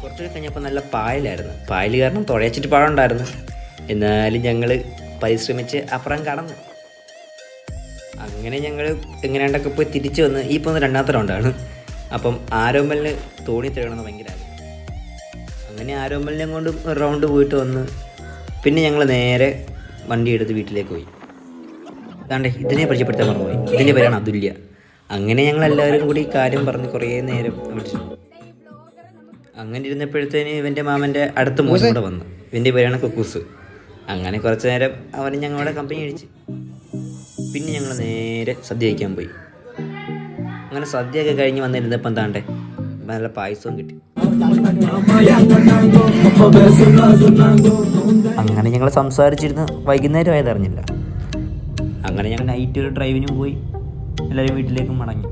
കുറച്ചുകൂടി കഴിഞ്ഞപ്പോൾ നല്ല പായലായിരുന്നു. പായൽ കാരണം തുഴച്ചിട്ട് പാടുണ്ടായിരുന്നു. എന്നാലും ഞങ്ങൾ പരിശ്രമിച്ച് അപ്പുറം കടന്നു. അങ്ങനെ ഞങ്ങൾ എങ്ങനെയാണ്ടൊക്കെ പോയി തിരിച്ചു വന്ന് ഈ പോകുന്ന രണ്ടാമത്തെ റൗണ്ടാണ്. അപ്പം ആരോമലിന് തോണി തരണമെന്ന് ഭയങ്കര ആഗ്രഹം. അങ്ങനെ ആരോമലിനെ കൊണ്ട് ഒരു റൗണ്ട് പോയിട്ട് വന്ന് പിന്നെ ഞങ്ങൾ നേരെ വണ്ടി എടുത്ത് വീട്ടിലേക്ക് പോയി. അതാണ്ട് ഇതിനെ പരിചയപ്പെടുത്താൻ മറന്നുപോയി. ഇതിൻ്റെ പേരാണ് അതുല്യ. അങ്ങനെ ഞങ്ങൾ എല്ലാവരും കൂടി കാര്യം പറഞ്ഞ് കുറേ നേരം വിളിച്ചു. അങ്ങനെ ഇരുന്നപ്പോഴത്തേന് ഇവൻ്റെ മാമൻ്റെ അടുത്ത മോശം കൂടെ വന്നു. ഇവൻ്റെ പേരാണ് കുക്കൂസ്. അങ്ങനെ കുറച്ച് നേരം അവൻ ഞങ്ങളുടെ കമ്പനി അടിച്ച് പിന്നെ ഞങ്ങൾ നേരെ സദ്യ കഴിക്കാൻ പോയി. അങ്ങനെ സദ്യയൊക്കെ കഴിഞ്ഞ് വന്നിരുന്നപ്പം എന്താണ്ടേ നല്ല പായസവും കിട്ടി. അങ്ങനെ ഞങ്ങൾ സംസാരിച്ചിരുന്ന് വൈകുന്നേരം ആയതറിഞ്ഞില്ല. അങ്ങനെ ഞങ്ങൾ നൈറ്റ് ഒരു ഡ്രൈവിനും പോയി എല്ലാവരും വീട്ടിലേക്കും മടങ്ങി.